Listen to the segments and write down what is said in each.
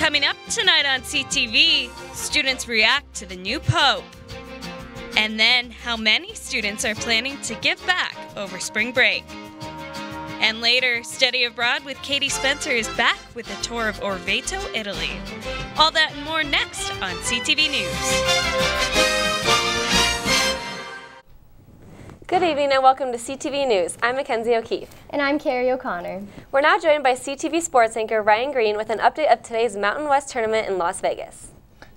Coming up tonight on CTV, students react to the new pope. And then, how many students are planning to give back over spring break. And later, Study Abroad with Katie Spencer is back with a tour of Orvieto, Italy. All that and more next on CTV News. Good evening and welcome to CTV News. I'm Mackenzie O'Keefe. And I'm Carrie O'Connor. We're now joined by CTV sports anchor Ryan Green with an update of today's Mountain West tournament in Las Vegas.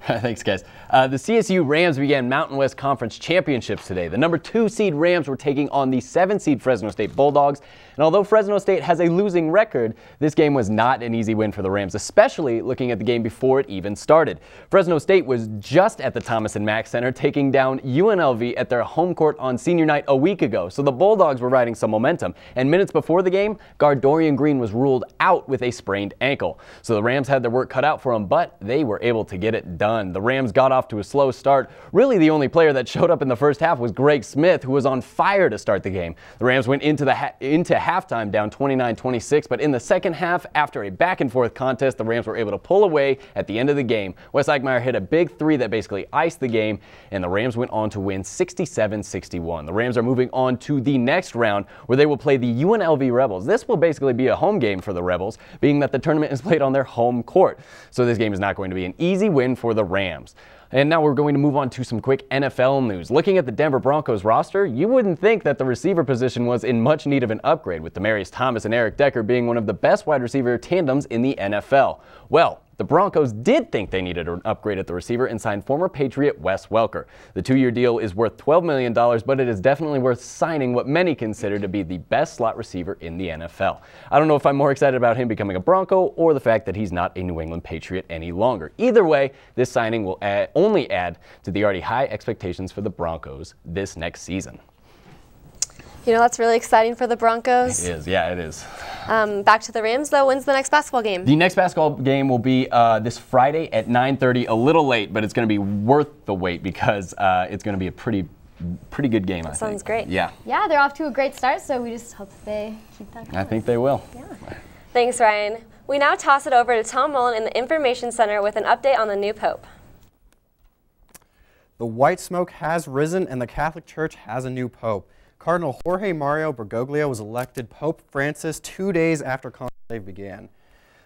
Thanks, guys. The CSU Rams began Mountain West Conference Championships today. The number 2 seed Rams were taking on the 7 seed Fresno State Bulldogs. And although Fresno State has a losing record, this game was not an easy win for the Rams, especially looking at the game before it even started. Fresno State was just at the Thomas & Mack Center taking down UNLV at their home court on senior night a week ago. So the Bulldogs were riding some momentum. And minutes before the game, guard Dorian Green was ruled out with a sprained ankle. So the Rams had their work cut out for them, but they were able to get it done. The Rams got off to a slow start. Really, the only player that showed up in the first half was Greg Smith, who was on fire to start the game. The Rams went into halftime down 29-26, but in the second half, after a back-and-forth contest, the Rams were able to pull away at the end of the game. Wes Eichmeyer hit a big three that basically iced the game, and the Rams went on to win 67-61. The Rams are moving on to the next round, where they will play the UNLV Rebels. This will basically be a home game for the Rebels, being that the tournament is played on their home court. So this game is not going to be an easy win for the Rams. And now we're going to move on to some quick NFL news. Looking at the Denver Broncos roster, you wouldn't think that the receiver position was in much need of an upgrade, with Demaryius Thomas and Eric Decker being one of the best wide receiver tandems in the NFL. Well, the Broncos did think they needed an upgrade at the receiver and signed former Patriot Wes Welker. The 2-year deal is worth $12 million, but it is definitely worth signing what many consider to be the best slot receiver in the NFL. I don't know if I'm more excited about him becoming a Bronco or the fact that he's not a New England Patriot any longer. Either way, this signing will only add to the already high expectations for the Broncos this next season. You know, that's really exciting for the Broncos. It is, yeah, it is. Back to the Rams, though. When's the next basketball game? The next basketball game will be this Friday at 9:30. A little late, but it's going to be worth the wait because it's going to be a pretty good game, I think. Sounds great. Yeah. Yeah, they're off to a great start, so we just hope that they keep that going. I think they will. Yeah. Thanks, Ryan. We now toss it over to Tom Mullen in the Information Center with an update on the new Pope. The white smoke has risen and the Catholic Church has a new Pope. Cardinal Jorge Mario Bergoglio was elected Pope Francis 2 days after conclave began.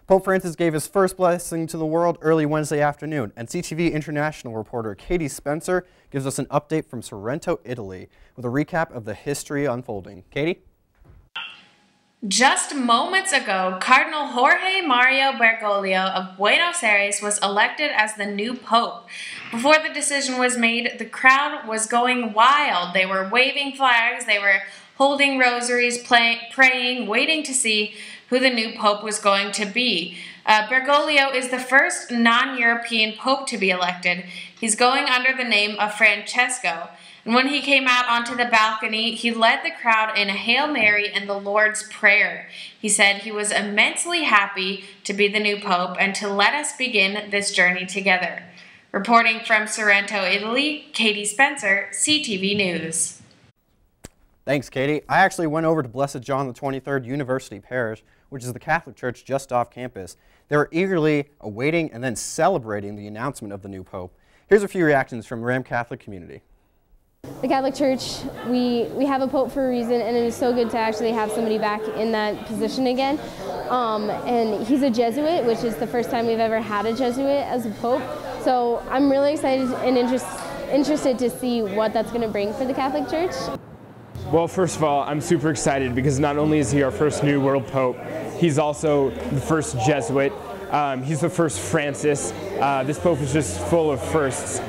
Pope Francis gave his first blessing to the world early Wednesday afternoon, and CTV international reporter Katie Spencer gives us an update from Sorrento, Italy, with a recap of the history unfolding. Katie? Just moments ago, Cardinal Jorge Mario Bergoglio of Buenos Aires was elected as the new pope. Before the decision was made, the crowd was going wild. They were waving flags, they were holding rosaries, praying, waiting to see who the new pope was going to be. Bergoglio is the first non-European pope to be elected. He's going under the name of Francesco. And when he came out onto the balcony, he led the crowd in a Hail Mary and the Lord's Prayer. He said he was immensely happy to be the new pope and to let us begin this journey together. Reporting from Sorrento, Italy, Katie Spencer, CTV News. Thanks, Katie. I actually went over to Blessed John XXIII University Parish, which is the Catholic church just off campus. They were eagerly awaiting and then celebrating the announcement of the new pope. Here's a few reactions from Ram Catholic community. The Catholic Church, we have a pope for a reason, and it is so good to actually have somebody back in that position again. And he's a Jesuit, which is the first time we've ever had a Jesuit as a pope. So I'm really excited and interested to see what that's going to bring for the Catholic Church. Well, first of all, I'm super excited because not only is he our first New World Pope, he's also the first Jesuit. He's the first Francis. This Pope is just full of firsts.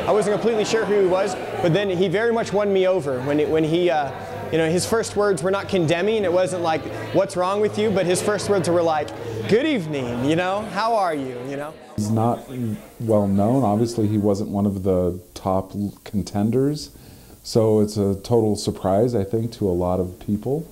I wasn't completely sure who he was, but then he very much won me over when he, his first words were not condemning. It wasn't like, what's wrong with you? But his first words were like, good evening, how are you, He's not well known. Obviously, he wasn't one of the top contenders. So it's a total surprise, I think, to a lot of people.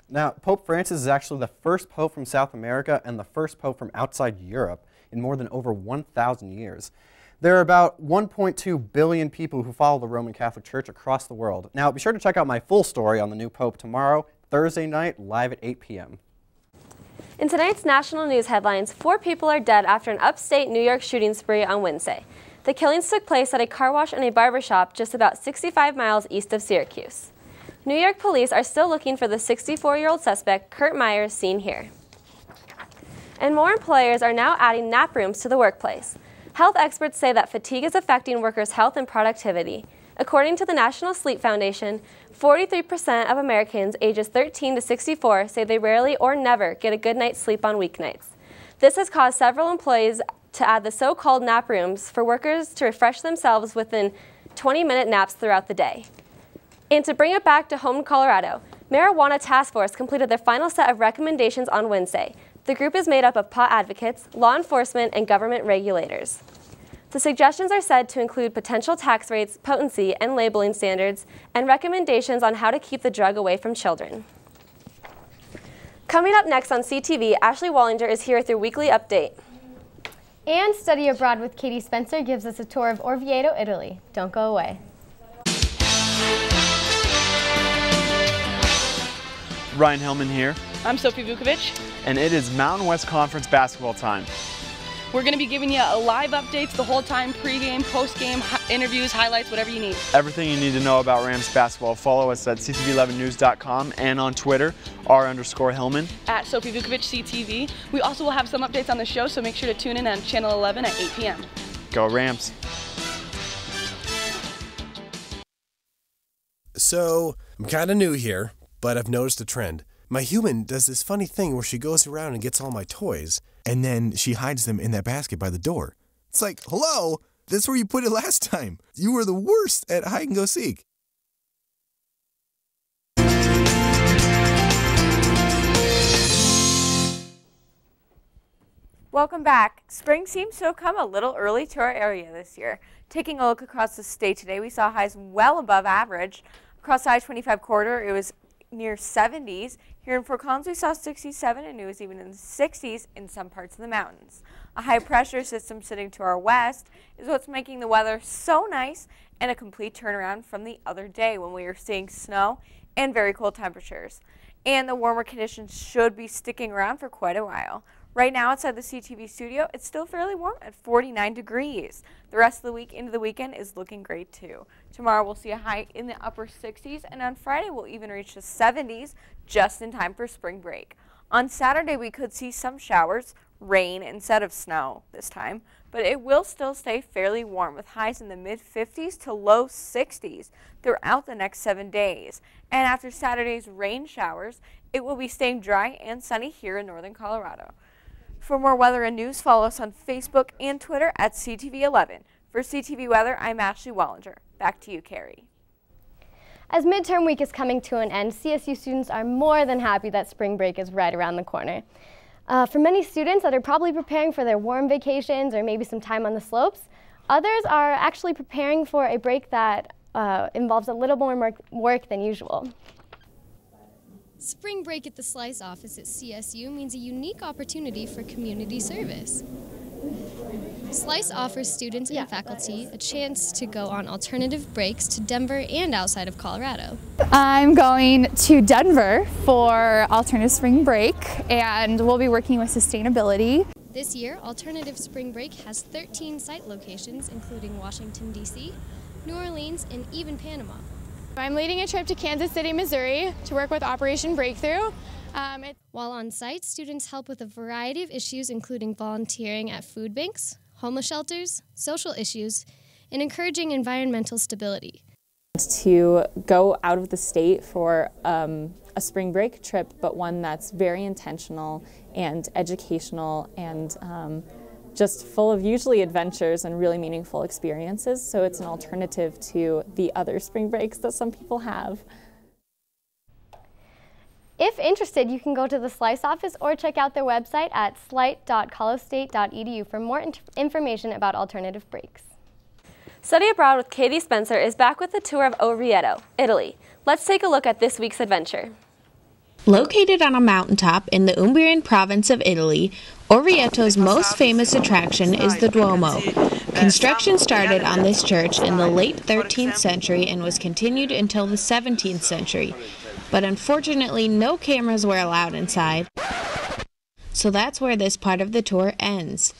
Now, Pope Francis is actually the first pope from South America and the first pope from outside Europe in more than over 1,000 years. There are about 1.2 billion people who follow the Roman Catholic Church across the world. Now, be sure to check out my full story on the new pope tomorrow, Thursday night, live at 8 p.m. In tonight's national news headlines, 4 people are dead after an upstate New York shooting spree on Wednesday. The killings took place at a car wash and a barber shop just about 65 miles east of Syracuse. New York police are still looking for the 64-year-old suspect, Kurt Myers, seen here. And more employers are now adding nap rooms to the workplace. Health experts say that fatigue is affecting workers' health and productivity. According to the National Sleep Foundation, 43% of Americans ages 13 to 64 say they rarely or never get a good night's sleep on weeknights. This has caused several employees to add the so-called nap rooms for workers to refresh themselves within 20-minute naps throughout the day. And to bring it back to home Colorado, Marijuana Task Force completed their final set of recommendations on Wednesday. The group is made up of pot advocates, law enforcement, and government regulators. The suggestions are said to include potential tax rates, potency and labeling standards, and recommendations on how to keep the drug away from children. Coming up next on CTV, Ashley Wallinger is here with your weekly update. And Study Abroad with Katie Spencer gives us a tour of Orvieto, Italy. Don't go away. Ryan Hillman here. I'm Sophie Vukovic. And it is Mountain West Conference basketball time. We're going to be giving you live updates the whole time, pregame, postgame, interviews, highlights, whatever you need. Everything you need to know about Rams basketball. Follow us at ctv11news.com and on Twitter, r_Hillman. At Sophie Vukovic CTV. We also will have some updates on the show, so make sure to tune in on Channel 11 at 8 p.m. Go Rams. So, I'm kind of new here, but I've noticed a trend. My human does this funny thing where she goes around and gets all my toys, and then she hides them in that basket by the door. It's like, hello, that's where you put it last time. You were the worst at hide and go seek. Welcome back. Spring seems to have come a little early to our area this year. Taking a look across the state today, we saw highs well above average. Across the I-25 corridor, it was near 70s. Here in Fort Collins, we saw 67, and it was even in the 60s in some parts of the mountains. A high pressure system sitting to our west is what's making the weather so nice, and a complete turnaround from the other day when we were seeing snow and very cold temperatures. And the warmer conditions should be sticking around for quite a while. Right now outside the CTV studio, it's still fairly warm at 49 degrees. The rest of the week into the weekend is looking great too. Tomorrow we'll see a high in the upper 60s, and on Friday we'll even reach the 70s just in time for spring break. On Saturday we could see some showers, rain instead of snow this time, but it will still stay fairly warm with highs in the mid-50s to low 60s throughout the next 7 days. And after Saturday's rain showers, it will be staying dry and sunny here in northern Colorado. For more weather and news, follow us on Facebook and Twitter at CTV11. For CTV Weather, I'm Ashley Wallinger. Back to you, Carrie. As midterm week is coming to an end, CSU students are more than happy that spring break is right around the corner. For many students that are probably preparing for their warm vacations or maybe some time on the slopes, others are actually preparing for a break that involves a little more work than usual. Spring break at the Slice office at CSU means a unique opportunity for community service. Slice offers students and faculty a chance to go on alternative breaks to Denver and outside of Colorado. I'm going to Denver for alternative spring break, and we'll be working with sustainability. This year, Alternative Spring Break has 13 site locations, including Washington, D.C., New Orleans, and even Panama. I'm leading a trip to Kansas City, Missouri to work with Operation Breakthrough. While on site, students help with a variety of issues, including volunteering at food banks, homeless shelters, social issues, and encouraging environmental stability. To go out of the state for a spring break trip, but one that's very intentional and educational and just full of usually adventures and really meaningful experiences. So it's an alternative to the other spring breaks that some people have. If interested, you can go to the Slice office or check out their website at slight.colostate.edu for more information about alternative breaks. Study Abroad with Katie Spencer is back with a tour of Orvieto, Italy. Let's take a look at this week's adventure. Located on a mountaintop in the Umbrian province of Italy, Orvieto's most famous attraction is the Duomo. Construction started on this church in the late 13th century and was continued until the 17th century, but unfortunately no cameras were allowed inside. so that's where this part of the tour ends.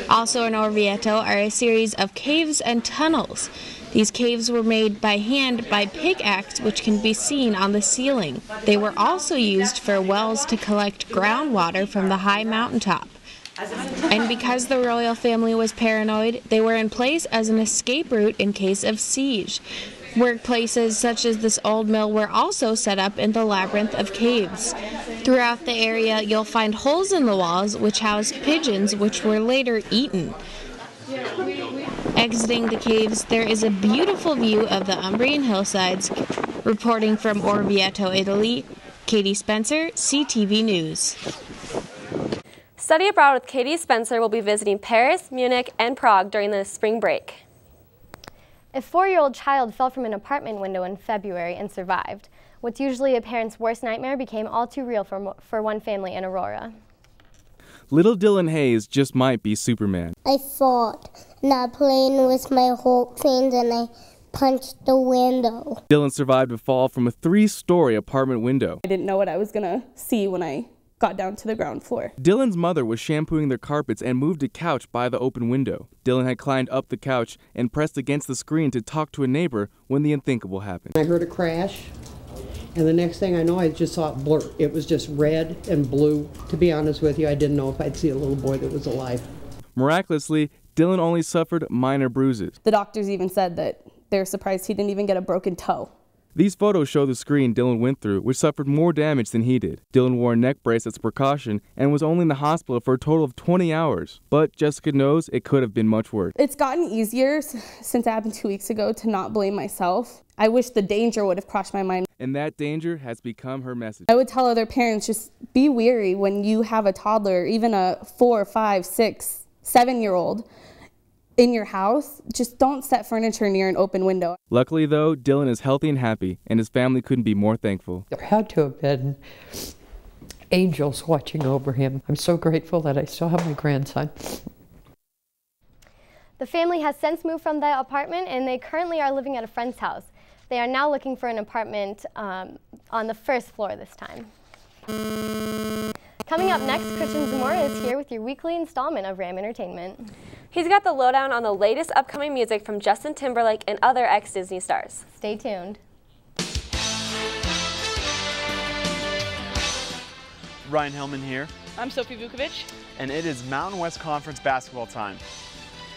Also in Orvieto are a series of caves and tunnels. These caves were made by hand by pickaxe, which can be seen on the ceiling. They were also used for wells to collect groundwater from the high mountaintop. And because the royal family was paranoid, they were in place as an escape route in case of siege. Workplaces such as this old mill were also set up in the labyrinth of caves. Throughout the area, you'll find holes in the walls which house pigeons which were later eaten. Exiting the caves, there is a beautiful view of the Umbrian hillsides. Reporting from Orvieto, Italy, Katie Spencer, CTV News. Study Abroad with Katie Spencer will be visiting Paris, Munich, and Prague during the spring break. A 4-year-old child fell from an apartment window in February and survived. What's usually a parent's worst nightmare became all too real for one family in Aurora. Little Dylan Hayes just might be Superman. I fought, not playing with my Hulk things, and I punched the window. Dylan survived a fall from a 3-story apartment window. I didn't know what I was going to see when I got down to the ground floor. Dylan's mother was shampooing their carpets and moved a couch by the open window. Dylan had climbed up the couch and pressed against the screen to talk to a neighbor when the unthinkable happened. I heard a crash, and the next thing I know, I just saw it blur. It was just red and blue. To be honest with you, I didn't know if I'd see a little boy that was alive. Miraculously, Dylan only suffered minor bruises. The doctors even said that they're surprised he didn't even get a broken toe. These photos show the screen Dylan went through, which suffered more damage than he did. Dylan wore a neck brace as a precaution and was only in the hospital for a total of 20 hours. But Jessica knows it could have been much worse. It's gotten easier since it happened 2 weeks ago to not blame myself. I wish the danger would have crossed my mind. And that danger has become her message. I would tell other parents, just be wary when you have a toddler, even a 4, 5, 6, 7-year-old. In your house, just don't set furniture near an open window. Luckily, though, Dylan is healthy and happy, and his family couldn't be more thankful. There had to have been angels watching over him. I'm so grateful that I still have my grandson. The family has since moved from the apartment, and they currently are living at a friend's house. They are now looking for an apartment on the first floor this time. Coming up next, Christian Zamora is here with your weekly installment of Ram Entertainment. He's got the lowdown on the latest upcoming music from Justin Timberlake and other ex-Disney stars. Stay tuned. Ryan Hillman here. I'm Sophie Vukovic. And it is Mountain West Conference basketball time.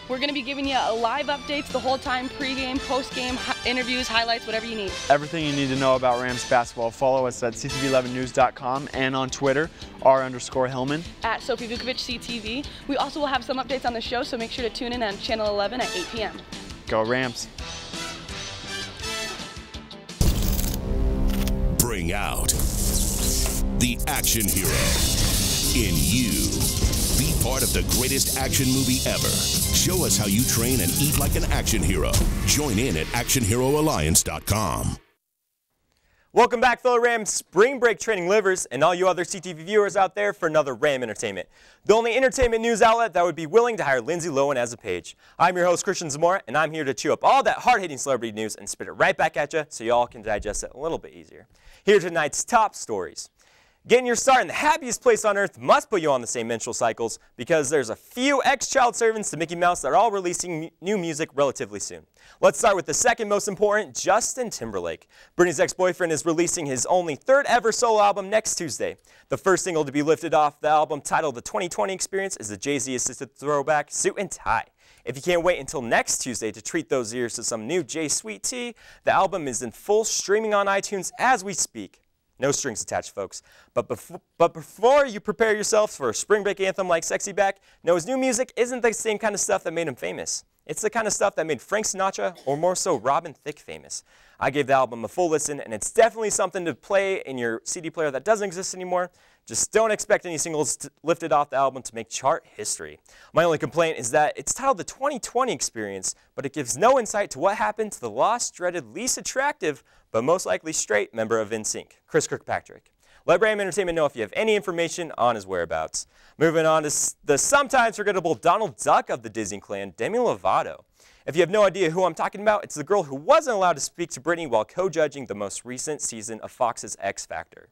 We're going to be giving you live updates the whole time, pregame, postgame, interviews, highlights, whatever you need. Everything you need to know about Rams basketball. Follow us at CTV11news.com and on Twitter, R_Hillman. At Sophie Vukovic CTV. We also will have some updates on the show, so make sure to tune in on Channel 11 at 8 p.m. Go Rams. Bring out the action hero in you. Be part of the greatest action movie ever. Show us how you train and eat like an action hero. Join in at actionheroalliance.com. Welcome back, fellow Rams spring break training livers and all you other CTV viewers out there for another Ram Entertainment. The only entertainment news outlet that would be willing to hire Lindsay Lohan as a page. I'm your host, Christian Zamora, and I'm here to chew up all that hard-hitting celebrity news and spit it right back at you so y'all can digest it a little bit easier. Here are tonight's top stories. Getting your start in the happiest place on earth must put you on the same menstrual cycles because there's a few ex-child servants to Mickey Mouse that are all releasing new music relatively soon. Let's start with the second most important, Justin Timberlake. Britney's ex-boyfriend is releasing his only third ever solo album next Tuesday. The first single to be lifted off the album, titled The 2020 Experience, is the Jay-Z assisted throwback Suit and Tie. If you can't wait until next Tuesday to treat those ears to some new Jay Sweet tea, the album is in full streaming on iTunes as we speak. No strings attached, folks. But before you prepare yourselves for a spring break anthem like Sexy Back, know his new music isn't the same kind of stuff that made him famous. It's the kind of stuff that made Frank Sinatra, or more so Robin Thicke, famous. I gave the album a full listen, and it's definitely something to play in your CD player that doesn't exist anymore. Just don't expect any singles lifted off the album to make chart history. My only complaint is that it's titled The 2020 Experience, but it gives no insight to what happened to the lost, dreaded, least attractive, but most likely straight member of NSYNC, Chris Kirkpatrick. Let Ram Entertainment know if you have any information on his whereabouts. Moving on to the sometimes forgettable Donald Duck of the Disney clan, Demi Lovato. If you have no idea who I'm talking about, it's the girl who wasn't allowed to speak to Britney while co-judging the most recent season of Fox's X Factor.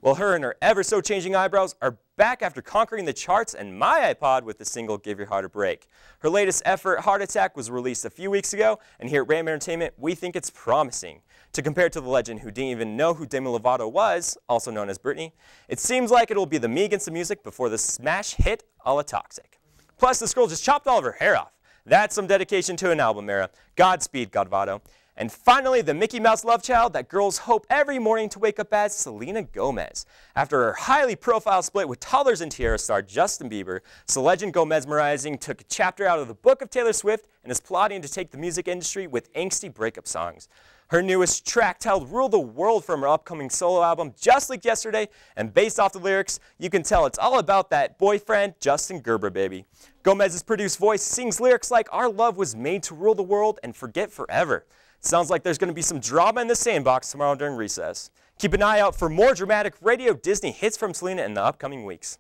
Well, her and her ever-so-changing eyebrows are back after conquering the charts and my iPod with the single Give Your Heart a Break. Her latest effort, Heart Attack, was released a few weeks ago, and here at Ram Entertainment, we think it's promising. To compare to the legend who didn't even know who Demi Lovato was, also known as Britney, it seems like it'll be the me against the music before the smash hit a la Toxic. Plus, this girl just chopped all of her hair off. That's some dedication to an album era. Godspeed, Godvato. And finally, the Mickey Mouse love child that girls hope every morning to wake up as, Selena Gomez. After her highly profile split with Toddlers and Tiara star Justin Bieber, Legend Gomez-merizing took a chapter out of the book of Taylor Swift and is plotting to take the music industry with angsty breakup songs. Her newest track, titled Rule the World, from her upcoming solo album just leaked yesterday, and based off the lyrics, you can tell it's all about that boyfriend, Justin Gerber, baby. Gomez's produced voice sings lyrics like, "Our love was made to rule the world and forget forever." Sounds like there's going to be some drama in the sandbox tomorrow during recess. Keep an eye out for more dramatic radio Disney hits from Selena in the upcoming weeks.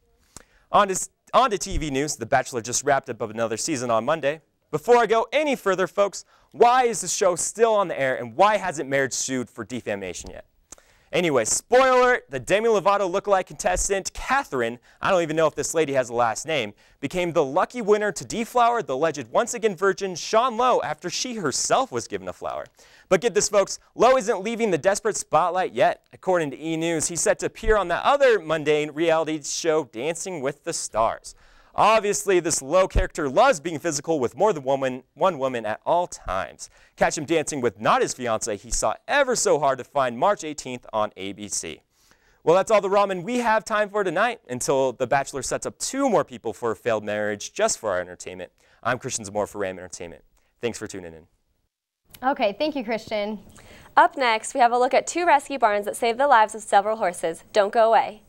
On to TV news. The Bachelor just wrapped up another season on Monday. Before I go any further, folks, why is the show still on the air, and why hasn't Marriage sued for defamation yet? Anyway, spoiler alert, the Demi Lovato lookalike contestant, Catherine, I don't even know if this lady has a last name, became the lucky winner to deflower the alleged once-again virgin Sean Lowe after she herself was given a flower. But get this, folks, Lowe isn't leaving the desperate spotlight yet. According to E! News, he's set to appear on that other mundane reality show, Dancing with the Stars. Obviously, this Lowe character loves being physical with more than one woman at all times. Catch him dancing with not his fiancée he saw ever so hard to find March 18th on ABC. Well, that's all the ramen we have time for tonight until The Bachelor sets up 2 more people for a failed marriage just for our entertainment. I'm Christian Zamora for Ram Entertainment. Thanks for tuning in. Okay, thank you, Christian. Up next, we have a look at 2 rescue barns that saved the lives of several horses. Don't go away.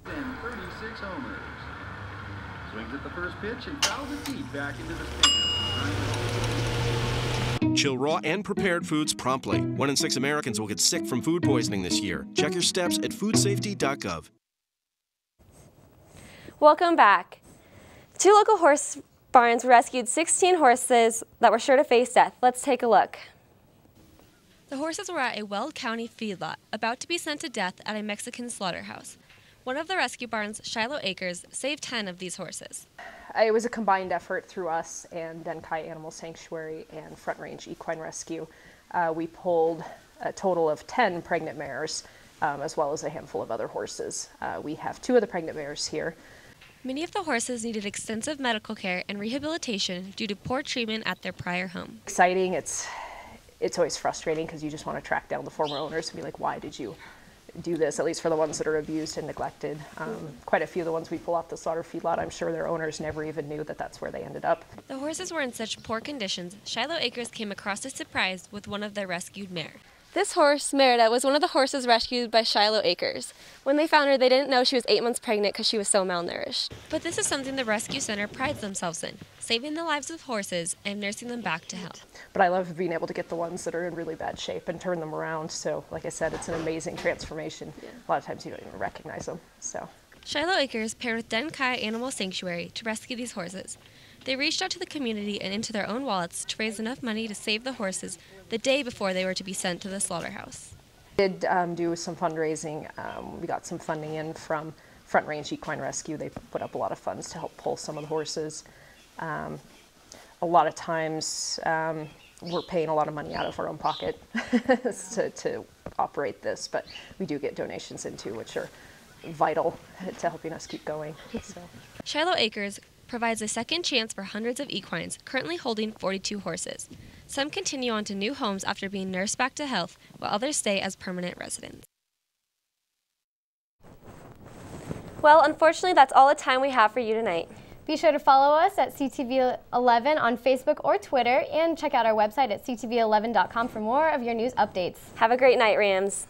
36 homers. Swings at the first pitch and fouls it deep back into the stands. Chill raw and prepared foods promptly. 1 in 6 Americans will get sick from food poisoning this year. Check your steps at foodsafety.gov. Welcome back. 2 local horse barns rescued 16 horses that were sure to face death. Let's take a look. The horses were at a Weld County feedlot, about to be sent to death at a Mexican slaughterhouse. One of the rescue barns, Shiloh Acres, saved 10 of these horses. It was a combined effort through us and Denkai Animal Sanctuary and Front Range Equine Rescue. We pulled a total of 10 pregnant mares, as well as a handful of other horses. We have 2 of the pregnant mares here. Many of the horses needed extensive medical care and rehabilitation due to poor treatment at their prior home. Exciting. It's always frustrating because you just want to track down the former owners and be like, why did you do this, at least for the ones that are abused and neglected. Quite a few of the ones we pull off the slaughter feedlot, I'm sure their owners never even knew that that's where they ended up. The horses were in such poor conditions, Shiloh Acres came across a surprise with one of their rescued mares. This horse, Merida, was one of the horses rescued by Shiloh Acres. When they found her, they didn't know she was 8 months pregnant because she was so malnourished. But this is something the rescue center prides themselves in, saving the lives of horses and nursing them back to health. But I love being able to get the ones that are in really bad shape and turn them around. So, like I said, it's an amazing transformation. Yeah. A lot of times you don't even recognize them. So, Shiloh Acres paired with Denkai Animal Sanctuary to rescue these horses. They reached out to the community and into their own wallets to raise enough money to save the horses the day before they were to be sent to the slaughterhouse. We did do some fundraising. We got some funding in from Front Range Equine Rescue. They put up a lot of funds to help pull some of the horses. A lot of times we're paying a lot of money out of our own pocket to operate this, but we do get donations in too, which are vital to helping us keep going. So. Shiloh Acres provides a second chance for hundreds of equines, currently holding 42 horses. Some continue on to new homes after being nursed back to health, while others stay as permanent residents. Well, unfortunately, that's all the time we have for you tonight. Be sure to follow us at CTV 11 on Facebook or Twitter, and check out our website at ctv11.com for more of your news updates. Have a great night, Rams.